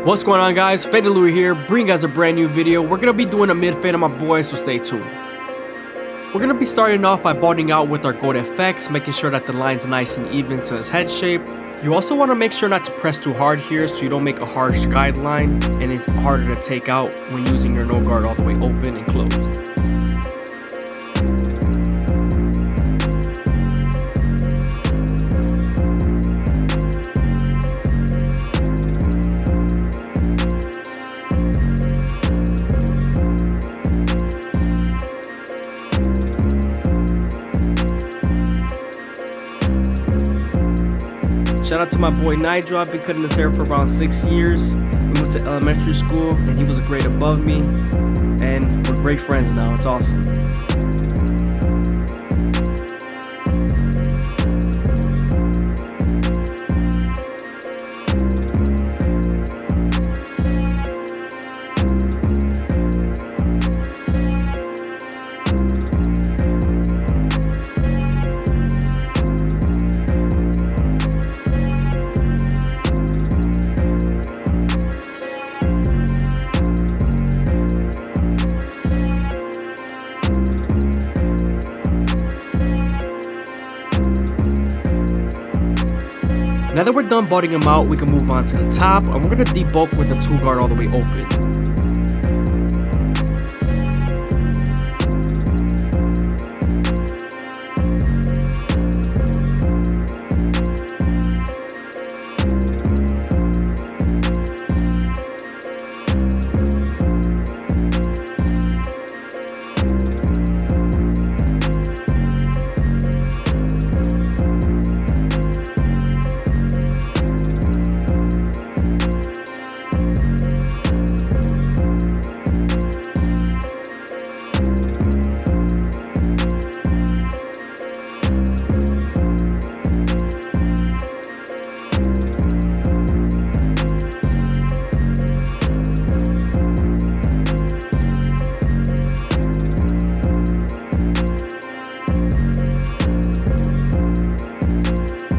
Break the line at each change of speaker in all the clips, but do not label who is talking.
What's going on, guys? FadeitLuie here, bringing you guys a brand new video. We're going to be doing a mid-fade on my boy, so stay tuned. We're going to be starting off by balding out with our gold FX, making sure that the line's nice and even to his head shape. You also want to make sure not to press too hard here so you don't make a harsh guideline and it's harder to take out when using your no guard all the way open and closed. Shout out to my boy Nigel. I've been cutting his hair for around 6 years. We went to elementary school and he was a grade above me. And we're great friends now. It's awesome. Now that we're done balding him out, we can move on to the top, and we're going to debulk with the 2 guard all the way open.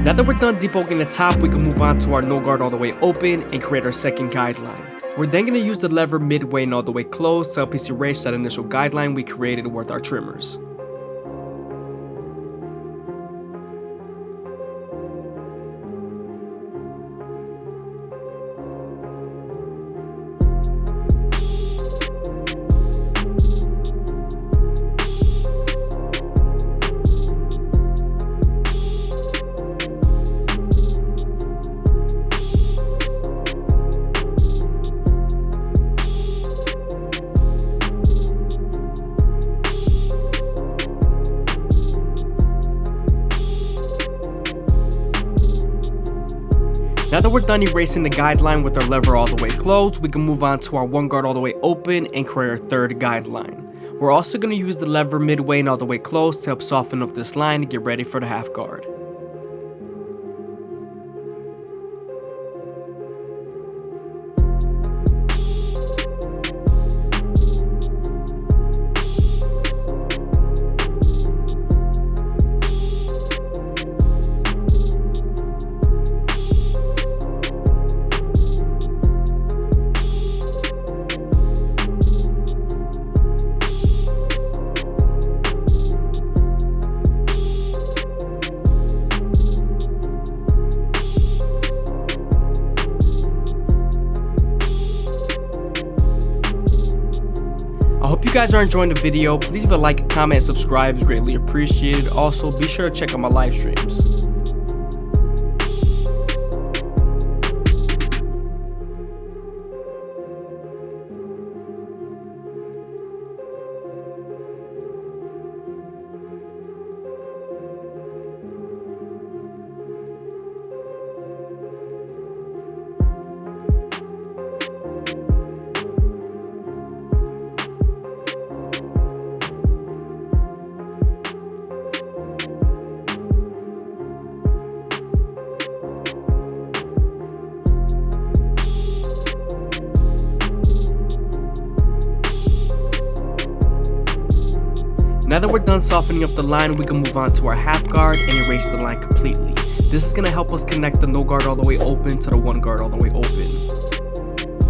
Now that we're done debulking the top, we can move on to our no guard all the way open and create our second guideline. We're then going to use the lever midway and all the way closed to help us erase that initial guideline we created with our trimmers. Now that we're done erasing the guideline with our lever all the way closed, we can move on to our 1 guard all the way open and create our third guideline. We're also going to use the lever midway and all the way closed to help soften up this line and get ready for the half guard. I hope you guys are enjoying the video. Please leave a like, comment, and subscribe. It's greatly appreciated. Also, be sure to check out my live streams. Now that we're done softening up the line, we can move on to our half guard and erase the line completely. This is going to help us connect the no guard all the way open to the 1 guard all the way open.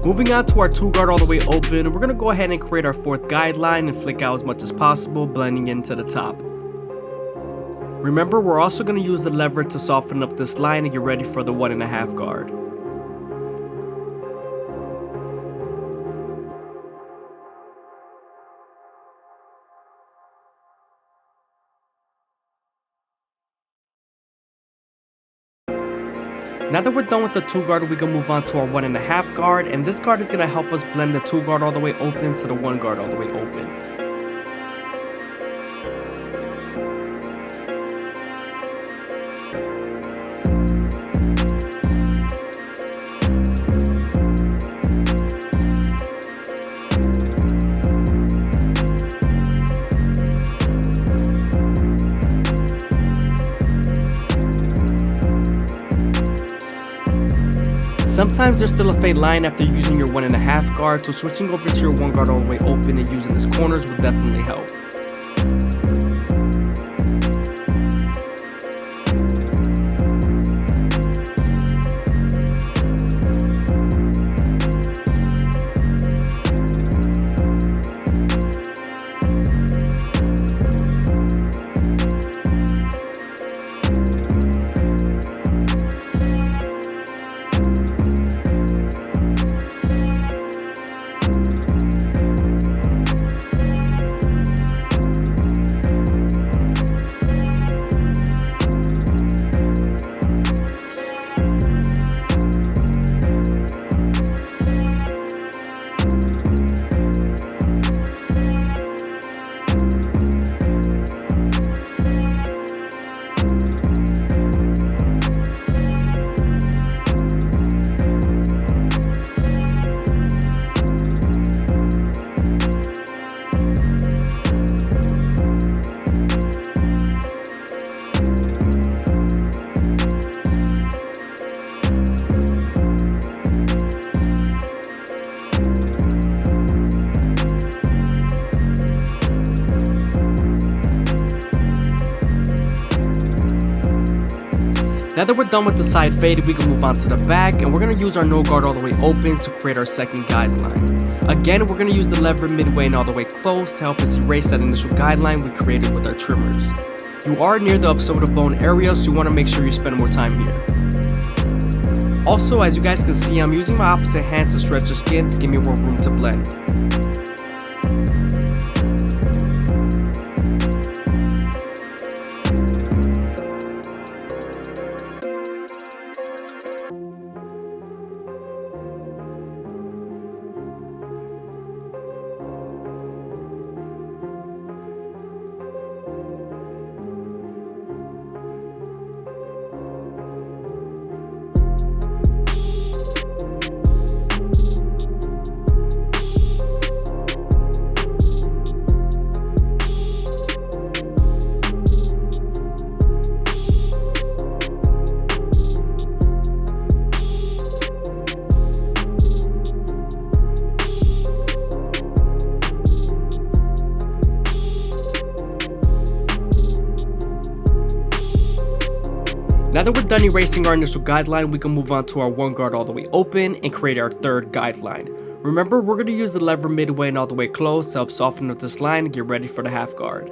Moving on to our 2 guard all the way open, we're going to go ahead and create our 4th guideline and flick out as much as possible, blending into the top. Remember, we're also going to use the lever to soften up this line and get ready for the 1.5 guard. Now that we're done with the 2 guard, we can move on to our 1.5 guard, and this guard is going to help us blend the 2 guard all the way open to the 1 guard all the way open. Sometimes there's still a fade line after using your 1.5 guard, so switching over to your 1 guard all the way open and using its corners will definitely help. Now that we're done with the side fade, we can move on to the back, and we're going to use our no guard all the way open to create our 2nd guideline. Again, we're going to use the lever midway and all the way close to help us erase that initial guideline we created with our trimmers. You are near the upside bone area, so you want to make sure you spend more time here. Also, as you guys can see, I'm using my opposite hand to stretch the skin to give me more room to blend. Now that we're done erasing our initial guideline, we can move on to our 1 guard all the way open and create our 3rd guideline. Remember, we're going to use the lever midway and all the way close to help soften up this line and get ready for the 1/2 guard.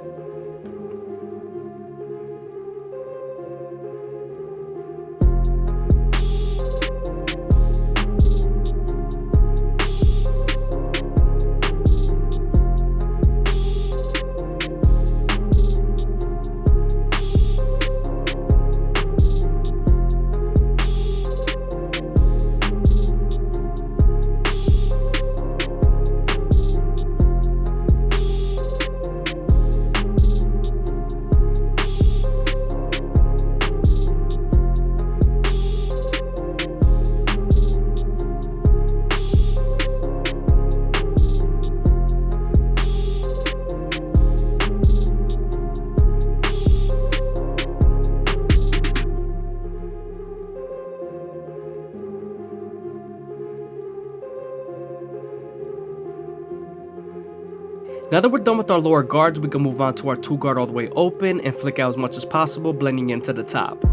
Now that we're done with our lower guards, we can move on to our 2 guard all the way open and flick out as much as possible, blending into the top.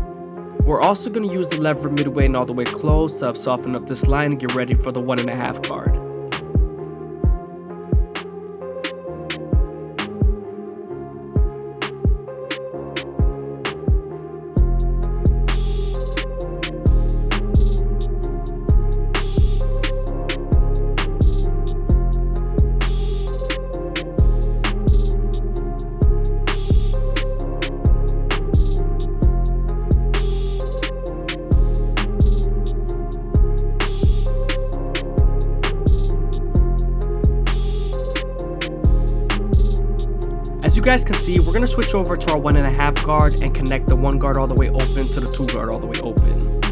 We're also going to use the lever midway and all the way closed to help soften up this line and get ready for the 1.5 guard. As you guys can see, we're going to switch over to our 1.5 guard and connect the 1 guard all the way open to the 2 guard all the way open.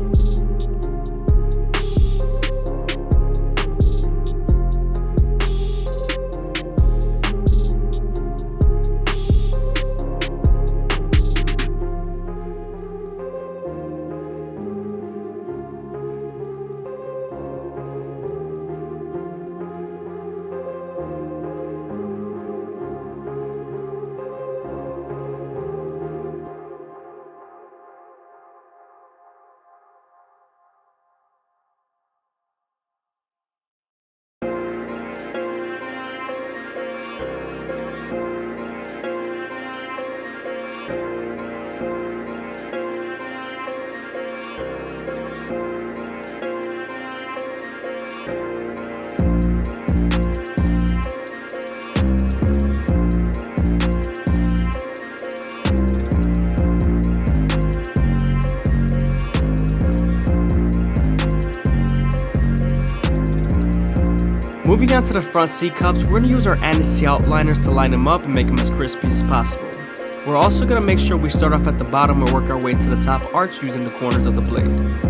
Moving on to the front C cups, we're going to use our anti outliners to line them up and make them as crispy as possible. We're also going to make sure we start off at the bottom and work our way to the top arch using the corners of the blade.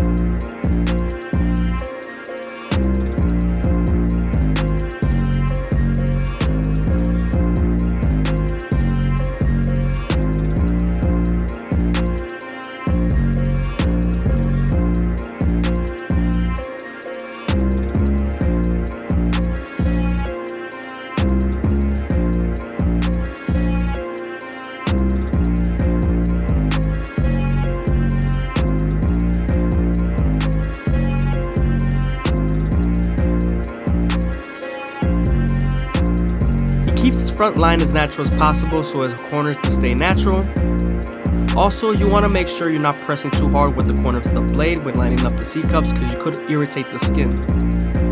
Keeps his front line as natural as possible so his corners can stay natural. Also, you want to make sure you're not pressing too hard with the corners of the blade when lining up the C cups because you could irritate the skin.